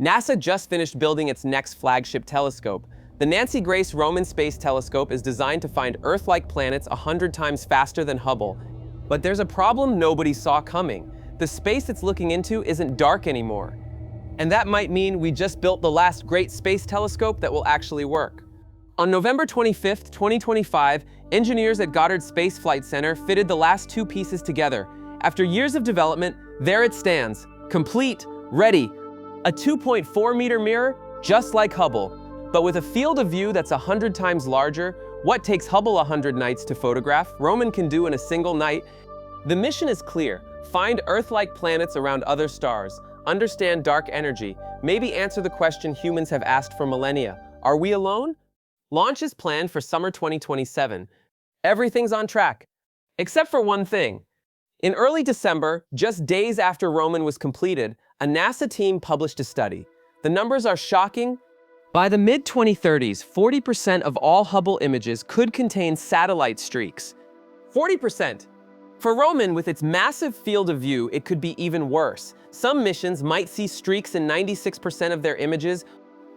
NASA just finished building its next flagship telescope. The Nancy Grace Roman Space Telescope is designed to find Earth-like planets 100 times faster than Hubble. But there's a problem nobody saw coming. The space it's looking into isn't dark anymore. And that might mean we just built the last great space telescope that will actually work. On November 25, 2025, engineers at Goddard Space Flight Center fitted the last two pieces together. After years of development, there it stands, complete, ready. A 2.4-meter mirror, just like Hubble, but with a field of view that's 100 times larger. What takes Hubble 100 nights to photograph, Roman can do in a single night. The mission is clear: find Earth-like planets around other stars, understand dark energy, maybe answer the question humans have asked for millennia: are we alone? Launch is planned for summer 2027. Everything's on track, except for one thing. In early December, just days after Roman was completed, a NASA team published a study. The numbers are shocking. By the mid-2030s, 40% of all Hubble images could contain satellite streaks. 40%! For Roman, with its massive field of view, it could be even worse. Some missions might see streaks in 96% of their images.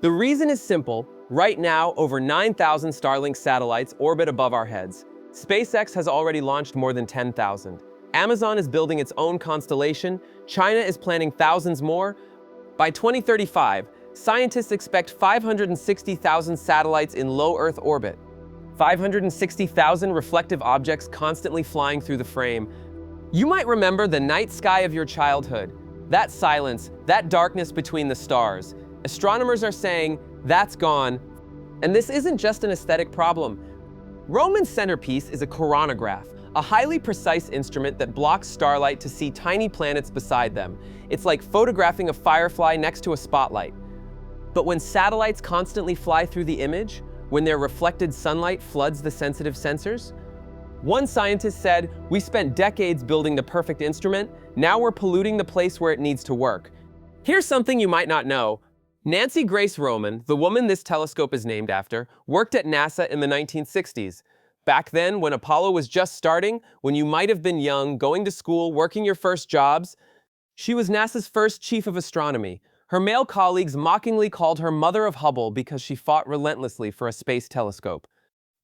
The reason is simple. Right now, over 9,000 Starlink satellites orbit above our heads. SpaceX has already launched more than 10,000. Amazon is building its own constellation. China is planning thousands more. By 2035, scientists expect 560,000 satellites in low Earth orbit. 560,000 reflective objects constantly flying through the frame. You might remember the night sky of your childhood. That silence, that darkness between the stars. Astronomers are saying, that's gone. And this isn't just an aesthetic problem. Roman's centerpiece is a coronagraph, a highly precise instrument that blocks starlight to see tiny planets beside them. It's like photographing a firefly next to a spotlight. But when satellites constantly fly through the image, when their reflected sunlight floods the sensitive sensors? One scientist said, "We spent decades building the perfect instrument, now we're polluting the place where it needs to work." Here's something you might not know. Nancy Grace Roman, the woman this telescope is named after, worked at NASA in the 1960s. Back then, when Apollo was just starting, when you might have been young, going to school, working your first jobs, she was NASA's first Chief of Astronomy. Her male colleagues mockingly called her Mother of Hubble because she fought relentlessly for a space telescope.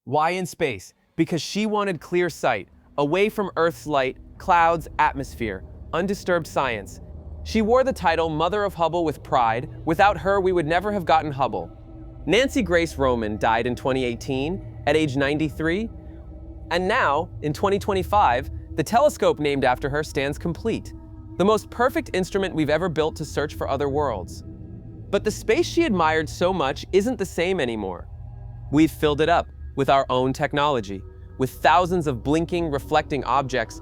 Why in space? Because she wanted clear sight, away from Earth's light, clouds, atmosphere, undisturbed science. She wore the title Mother of Hubble with pride. Without her, we would never have gotten Hubble. Nancy Grace Roman died in 2018, at age 93. And now, in 2025, the telescope named after her stands complete. The most perfect instrument we've ever built to search for other worlds. But the space she admired so much isn't the same anymore. We've filled it up with our own technology, with thousands of blinking, reflecting objects.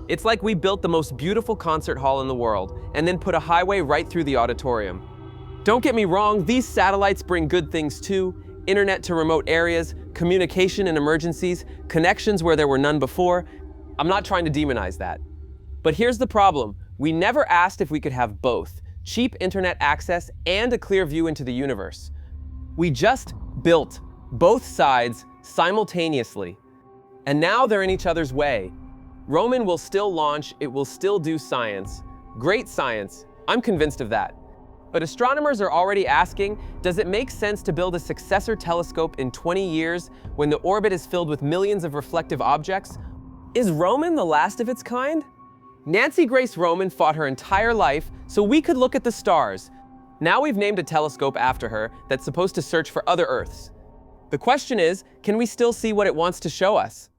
It's like we built the most beautiful concert hall in the world and then put a highway right through the auditorium. Don't get me wrong, these satellites bring good things too. Internet to remote areas, communication in emergencies, connections where there were none before. I'm not trying to demonize that. But here's the problem. We never asked if we could have both, cheap internet access and a clear view into the universe. We just built both sides simultaneously. And now they're in each other's way. Roman will still launch, it will still do science. Great science, I'm convinced of that. But astronomers are already asking, does it make sense to build a successor telescope in 20 years when the orbit is filled with millions of reflective objects? Is Roman the last of its kind? Nancy Grace Roman fought her entire life so we could look at the stars. Now we've named a telescope after her that's supposed to search for other Earths. The question is, can we still see what it wants to show us?